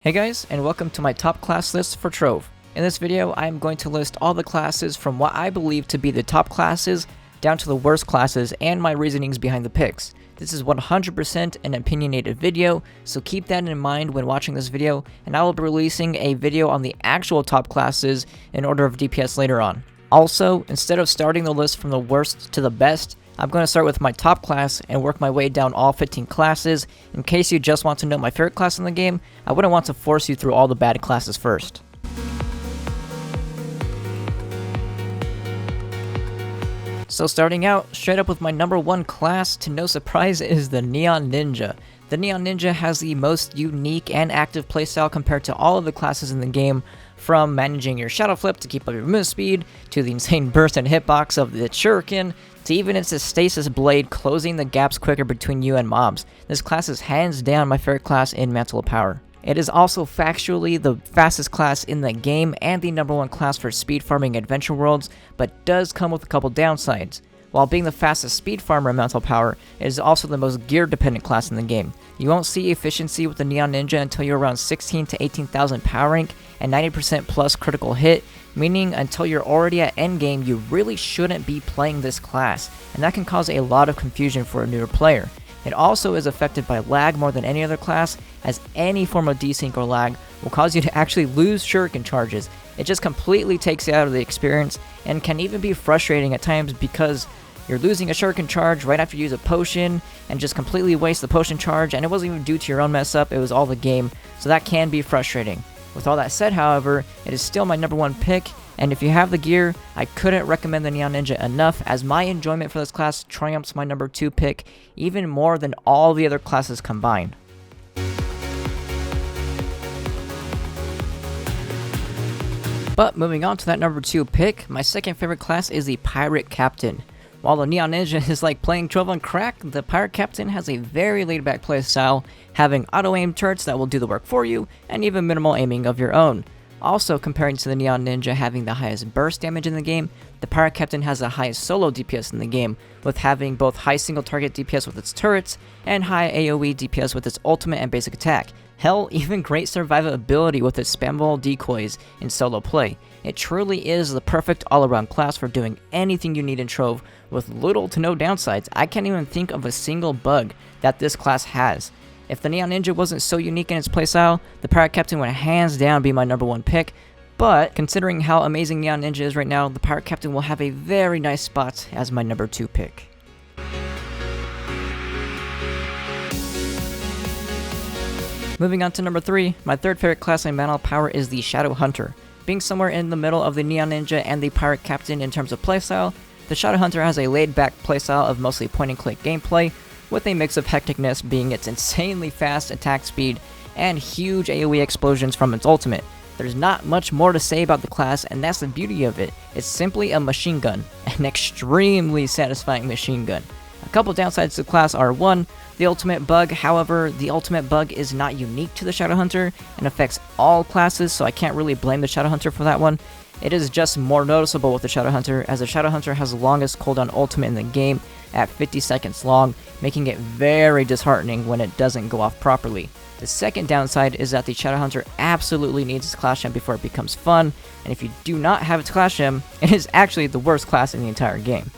Hey guys, and welcome to my top class list for Trove. In this video, I am going to list all the classes from what I believe to be the top classes down to the worst classes and my reasonings behind the picks. This is 100% an opinionated video, so keep that in mind when watching this video, and I will be releasing a video on the actual top classes in order of DPS later on. Also, instead of starting the list from the worst to the best, I'm going to start with my top class and work my way down all 15 classes. In case you just want to know my favorite class in the game, I wouldn't want to force you through all the bad classes first. So starting out, straight up with my number one class, to no surprise, is the Neon Ninja. The Neon Ninja has the most unique and active playstyle compared to all of the classes in the game, from managing your shadow flip to keep up your move speed, to the insane burst and hitbox of the shuriken, to even its stasis blade closing the gaps quicker between you and mobs. This class is hands down my favorite class in Mantle of Power. It is also factually the fastest class in the game and the number one class for speed farming adventure worlds, but does come with a couple downsides. While being the fastest speed farmer in Mantle of Power, it is also the most gear dependent class in the game. You won't see efficiency with the Neon Ninja until you're around 16 to 18,000 power rank and 90% plus critical hit, meaning until you're already at endgame you really shouldn't be playing this class, and that can cause a lot of confusion for a newer player. It also is affected by lag more than any other class, as any form of desync or lag will cause you to actually lose shuriken charges. It just completely takes you out of the experience and can even be frustrating at times because you're losing a shuriken charge right after you use a potion and just completely waste the potion charge, and it wasn't even due to your own mess up, it was all the game, so that can be frustrating. With all that said, however, it is still my number one pick, and if you have the gear, I couldn't recommend the Neon Ninja enough, as my enjoyment for this class triumphs my number 2 pick even more than all the other classes combined. But moving on to that number 2 pick, my second favorite class is the Pirate Captain. While the Neon Ninja is like playing Trove on crack, the Pirate Captain has a very laid-back playstyle, having auto-aim turrets that will do the work for you, and even minimal aiming of your own. Also, comparing to the Neon Ninja having the highest burst damage in the game, the Pirate Captain has the highest solo DPS in the game, with having both high single target DPS with its turrets, and high AoE DPS with its ultimate and basic attack. Hell, even great survivability with its spammable decoys in solo play. It truly is the perfect all-around class for doing anything you need in Trove, with little to no downsides. I can't even think of a single bug that this class has. If the Neon Ninja wasn't so unique in its playstyle, the Pirate Captain would hands down be my number one pick, but considering how amazing Neon Ninja is right now, the Pirate Captain will have a very nice spot as my number 2 pick. Moving on to number 3, my third favorite class in Mantle of Power is the Shadowhunter. Being somewhere in the middle of the Neon Ninja and the Pirate Captain in terms of playstyle, the Shadowhunter has a laid-back playstyle of mostly point-and-click gameplay, with a mix of hecticness being its insanely fast attack speed and huge AoE explosions from its ultimate. There's not much more to say about the class, and that's the beauty of it. It's simply a machine gun, an extremely satisfying machine gun. A couple downsides to the class are 1, the ultimate bug. However, the ultimate bug is not unique to the Shadowhunter and affects all classes, so I can't really blame the Shadowhunter for that one. It is just more noticeable with the Shadowhunter, as the Shadowhunter has the longest cooldown ultimate in the game at 50 seconds long, making it very disheartening when it doesn't go off properly. The second downside is that the Shadowhunter absolutely needs its class gem before it becomes fun, and if you do not have its class gem, it is actually the worst class in the entire game.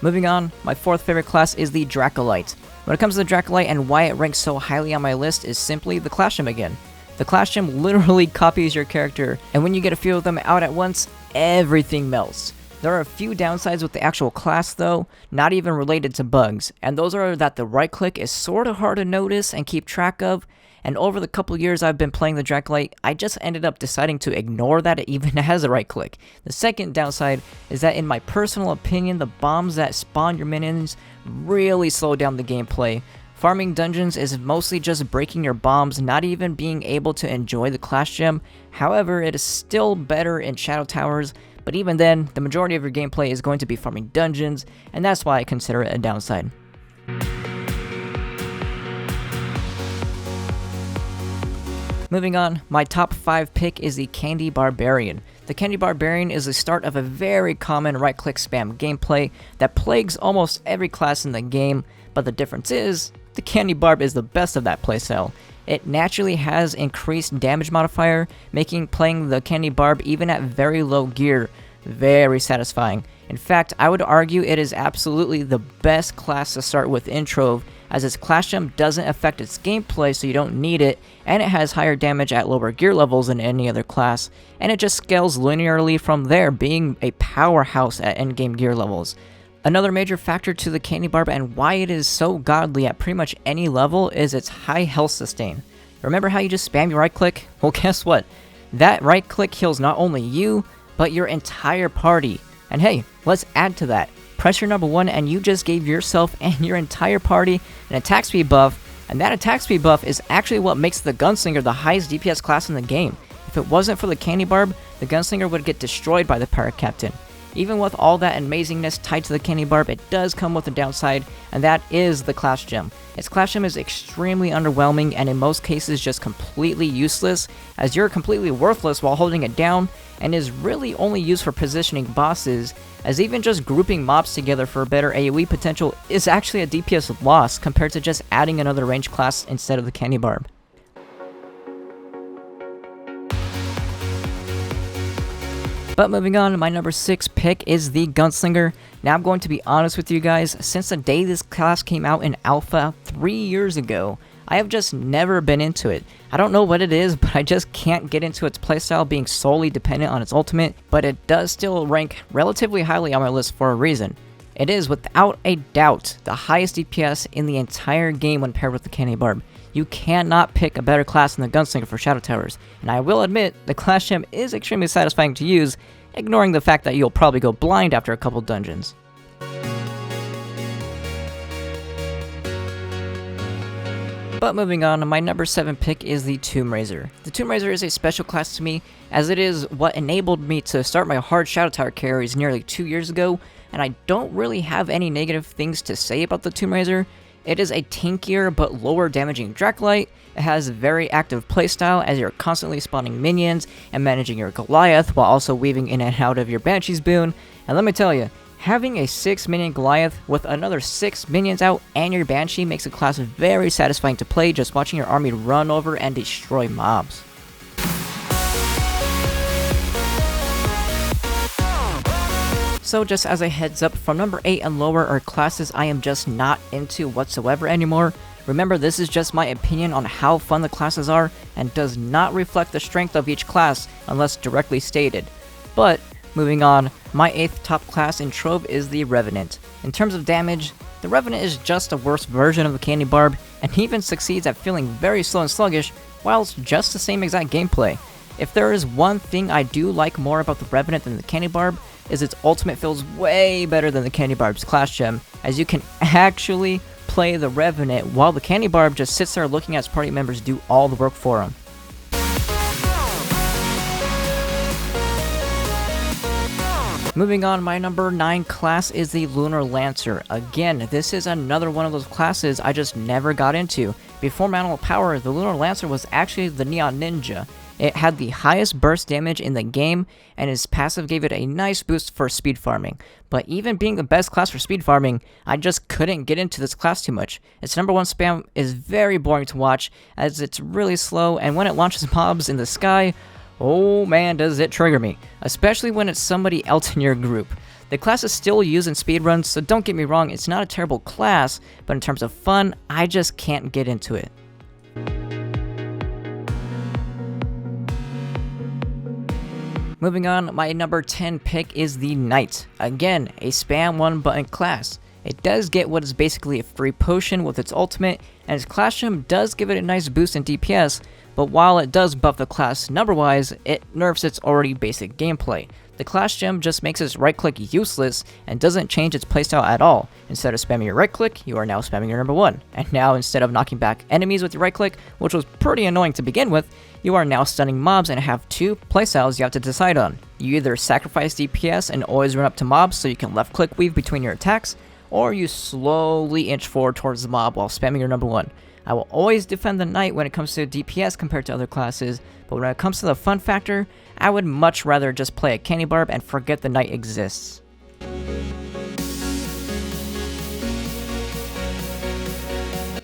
Moving on, my fourth favorite class is the Dracolite. When it comes to the Dracolite and why it ranks so highly on my list is simply the class gem again. The class gem literally copies your character, and when you get a few of them out at once, everything melts. There are a few downsides with the actual class though, not even related to bugs, and those are that the right click is sorta hard to notice and keep track of, and over the couple years I've been playing the Dracolite, I just ended up deciding to ignore that it even has a right click. The second downside is that in my personal opinion, the bombs that spawn your minions really slow down the gameplay. Farming dungeons is mostly just breaking your bombs, not even being able to enjoy the class gem. However, it is still better in Shadow Towers, but even then, the majority of your gameplay is going to be farming dungeons, and that's why I consider it a downside. Moving on, my top 5 pick is the Candy Barbarian. The Candy Barbarian is the start of a very common right-click spam gameplay that plagues almost every class in the game, But the difference is, the Candy Barb is the best of that playstyle. It naturally has increased damage modifier, making playing the Candy Barb even at very low gear very satisfying. In fact, I would argue it is absolutely the best class to start with in Trove, as its class jump doesn't affect its gameplay, so you don't need it, and it has higher damage at lower gear levels than any other class, and it just scales linearly from there, being a powerhouse at endgame gear levels. Another major factor to the Candy Barb and why it is so godly at pretty much any level is its high health sustain. Remember how you just spam your right click? Well, guess what? That right click heals not only you, but your entire party. And hey, let's add to that. Press your number 1 and you just gave yourself and your entire party an attack speed buff, and that attack speed buff is actually what makes the Gunslinger the highest DPS class in the game. If it wasn't for the Candy Barb, the Gunslinger would get destroyed by the Pirate Captain. Even with all that amazingness tied to the Candy Barb, it does come with a downside, and that is the class gem. Its class gem is extremely underwhelming and in most cases just completely useless, as you're completely worthless while holding it down, and is really only used for positioning bosses, as even just grouping mobs together for better AoE potential is actually a DPS loss compared to just adding another range class instead of the Candy Barb. But moving on, my number 6 pick is the Gunslinger. Now I'm going to be honest with you guys, since the day this class came out in alpha 3 years ago, I have just never been into it. I don't know what it is, but I just can't get into its playstyle being solely dependent on its ultimate, but it does still rank relatively highly on my list for a reason. It is without a doubt the highest DPS in the entire game when paired with the Candy Barb. You cannot pick a better class than the Gunslinger for Shadow Towers, and I will admit, the class gem is extremely satisfying to use, ignoring the fact that you'll probably go blind after a couple dungeons. But moving on, my number 7 pick is the Tomb Raiser. The Tomb Raiser is a special class to me, as it is what enabled me to start my hard Shadow Tower carries nearly 2 years ago, and I don't really have any negative things to say about the Tomb Raiser. It is a tankier but lower damaging Draculite. It has a very active playstyle as you're constantly spawning minions and managing your Goliath while also weaving in and out of your Banshee's boon. And let me tell you, having a 6 minion Goliath with another 6 minions out and your Banshee makes the class very satisfying to play, just watching your army run over and destroy mobs. So just as a heads up, from number 8 and lower are classes I am just not into whatsoever anymore. Remember, this is just my opinion on how fun the classes are and does not reflect the strength of each class unless directly stated. But moving on, my 8th top class in Trove is the Revenant. In terms of damage, the Revenant is just a worse version of the Candy Barb and even succeeds at feeling very slow and sluggish while it's just the same exact gameplay. If there is one thing I do like more about the Revenant than the Candy Barb, is its ultimate feels way better than the Candy Barb's class gem, as you can actually play the Revenant while the Candy Barb just sits there looking at its party members do all the work for him. Moving on, my number 9 class is the Lunar Lancer. Again, this is another one of those classes I just never got into. Before Mantle of Power, the Lunar Lancer was actually the Neon Ninja. It had the highest burst damage in the game, and its passive gave it a nice boost for speed farming. But even being the best class for speed farming, I just couldn't get into this class too much. Its number 1 spam is very boring to watch, as it's really slow, and when it launches mobs in the sky, oh man does it trigger me, especially when it's somebody else in your group. The class is still used in speedruns, so don't get me wrong, it's not a terrible class, but in terms of fun, I just can't get into it. Moving on, my number 10 pick is the Knight. Again, a spam 1 button class. It does get what is basically a free potion with its ultimate, and its class gem does give it a nice boost in DPS, but while it does buff the class number-wise, it nerfs its already basic gameplay. The class gem just makes its right click useless and doesn't change its playstyle at all. Instead of spamming your right click, you are now spamming your number 1. And now instead of knocking back enemies with your right click, which was pretty annoying to begin with, you are now stunning mobs and have 2 playstyles you have to decide on. You either sacrifice DPS and always run up to mobs so you can left click weave between your attacks, or you slowly inch forward towards the mob while spamming your number 1. I will always defend the Knight when it comes to DPS compared to other classes, but when it comes to the fun factor, I would much rather just play a Candy Barb and forget the Knight exists.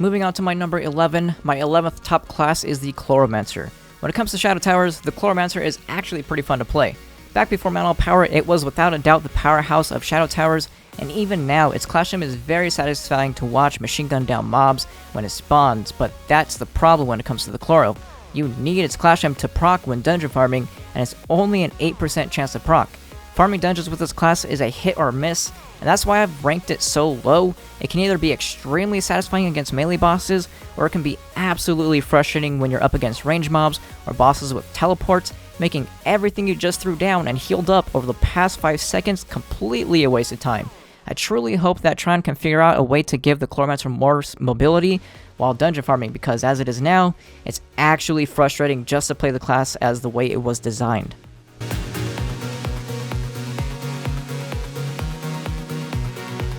Moving on to my number 11, my 11th top class is the Chronomancer. When it comes to Shadow Towers, the Chronomancer is actually pretty fun to play. Back before Mantle of Power, it was without a doubt the powerhouse of Shadow Towers, and even now, its class gem is very satisfying to watch machine gun down mobs when it spawns, but that's the problem when it comes to the Chloro. You need its class gem to proc when dungeon farming, and it's only an 8% chance to proc. Farming dungeons with this class is a hit or miss, and that's why I've ranked it so low. It can either be extremely satisfying against melee bosses, or it can be absolutely frustrating when you're up against range mobs or bosses with teleports, making everything you just threw down and healed up over the past 5 seconds completely a waste of time. I truly hope that Tron can figure out a way to give the Chronomancer more mobility while dungeon farming, because as it is now, it's actually frustrating just to play the class as the way it was designed.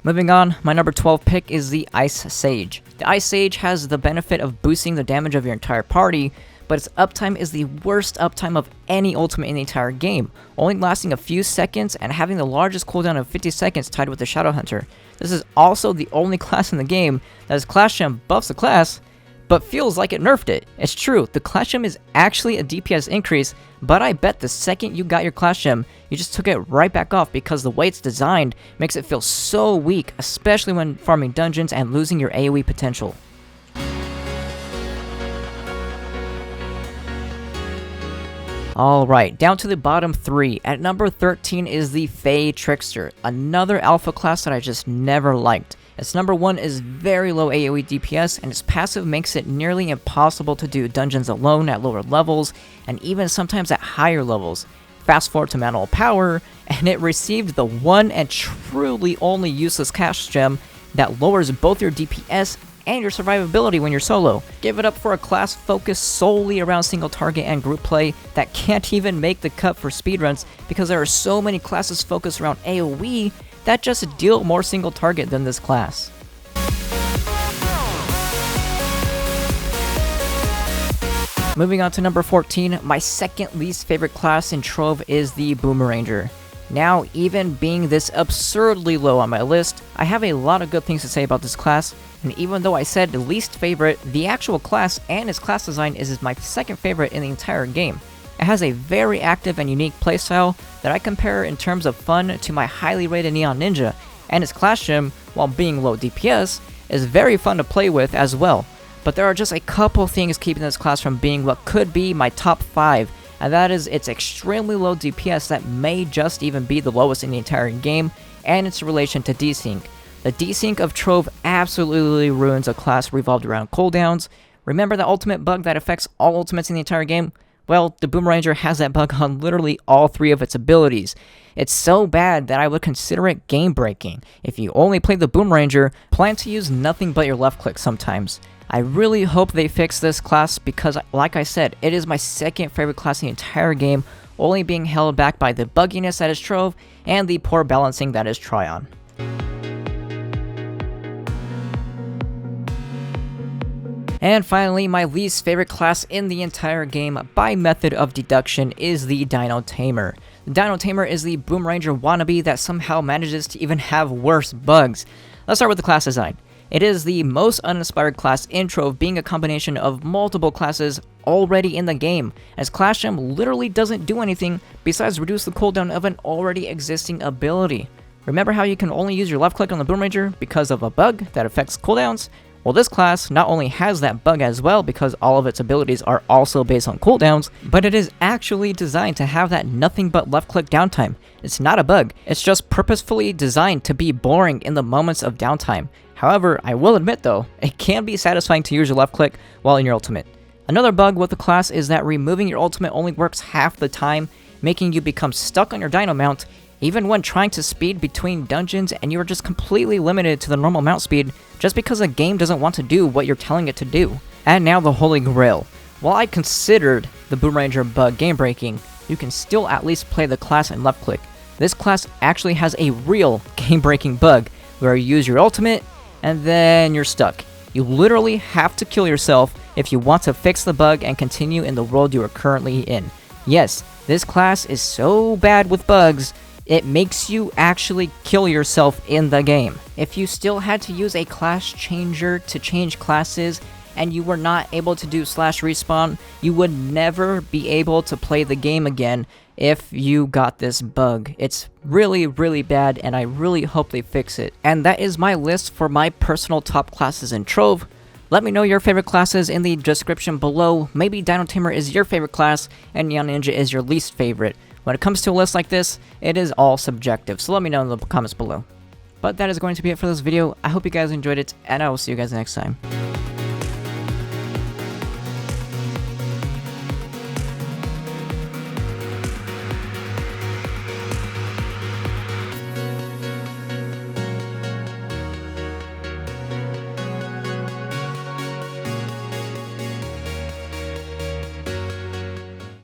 Moving on, my number 12 pick is the Ice Sage. The Ice Sage has the benefit of boosting the damage of your entire party, but its uptime is the worst uptime of any ultimate in the entire game, only lasting a few seconds and having the largest cooldown of 50 seconds tied with the Shadowhunter. This is also the only class in the game that its class gem buffs the class, but feels like it nerfed it. It's true, the class gem is actually a DPS increase, but I bet the second you got your class gem, you just took it right back off because the way it's designed makes it feel so weak, especially when farming dungeons and losing your AoE potential. Alright, down to the bottom 3. At number 13 is the Fey Trickster, another alpha class that I just never liked. Its number 1 is very low AoE DPS, and its passive makes it nearly impossible to do dungeons alone at lower levels, and even sometimes at higher levels. Fast forward to Mantle of Power, and it received the one and truly only useless class gem that lowers both your DPS and your survivability when you're solo. Give it up for a class focused solely around single target and group play that can't even make the cut for speedruns because there are so many classes focused around AoE that just deal more single target than this class. Moving on to number 14, my second least favorite class in Trove is the Boomeranger. Now, even being this absurdly low on my list, I have a lot of good things to say about this class, and even though I said the least favorite, the actual class and its class design is my second favorite in the entire game. It has a very active and unique playstyle that I compare in terms of fun to my highly rated Neon Ninja, and its class gem, while being low DPS, is very fun to play with as well. But there are just a couple things keeping this class from being what could be my top 5, and that is its extremely low DPS that may just even be the lowest in the entire game, and its relation to desync. The desync of Trove absolutely ruins a class revolved around cooldowns. Remember the ultimate bug that affects all ultimates in the entire game? Well, the Boomeranger has that bug on literally all 3 of its abilities. It's so bad that I would consider it game breaking. If you only play the Boomeranger, plan to use nothing but your left click sometimes. I really hope they fix this class because, like I said, it is my second favorite class in the entire game, only being held back by the bugginess that is Trove and the poor balancing that is Tryon. And finally, my least favorite class in the entire game by method of deduction is the Dino Tamer. The Dino Tamer is the Boomeranger wannabe that somehow manages to even have worse bugs. Let's start with the class design. It is the most uninspired class in Trove, being a combination of multiple classes already in the game, as class gem literally doesn't do anything besides reduce the cooldown of an already existing ability. Remember how you can only use your left click on the Boomeranger because of a bug that affects cooldowns? Well, this class not only has that bug as well because all of its abilities are also based on cooldowns, but it is actually designed to have that nothing but left click downtime. It's not a bug, it's just purposefully designed to be boring in the moments of downtime. However, I will admit though, it can be satisfying to use your left click while in your ultimate. Another bug with the class is that removing your ultimate only works half the time, making you become stuck on your dino mount even when trying to speed between dungeons, and you are just completely limited to the normal mount speed just because the game doesn't want to do what you're telling it to do. And now the Holy Grail. While I considered the Boomeranger bug game breaking, you can still at least play the class and left click. This class actually has a real game breaking bug where you use your ultimate and then you're stuck. You literally have to kill yourself if you want to fix the bug and continue in the world you are currently in. Yes, this class is so bad with bugs, it makes you actually kill yourself in the game. If you still had to use a class changer to change classes, and you were not able to do /respawn, you would never be able to play the game again if you got this bug. It's really, really bad, and I really hope they fix it. And that is my list for my personal top classes in Trove. Let me know your favorite classes in the description below. Maybe Dino Tamer is your favorite class, and Neon Ninja is your least favorite. When it comes to a list like this, it is all subjective, so let me know in the comments below. But that is going to be it for this video. I hope you guys enjoyed it, and I will see you guys next time.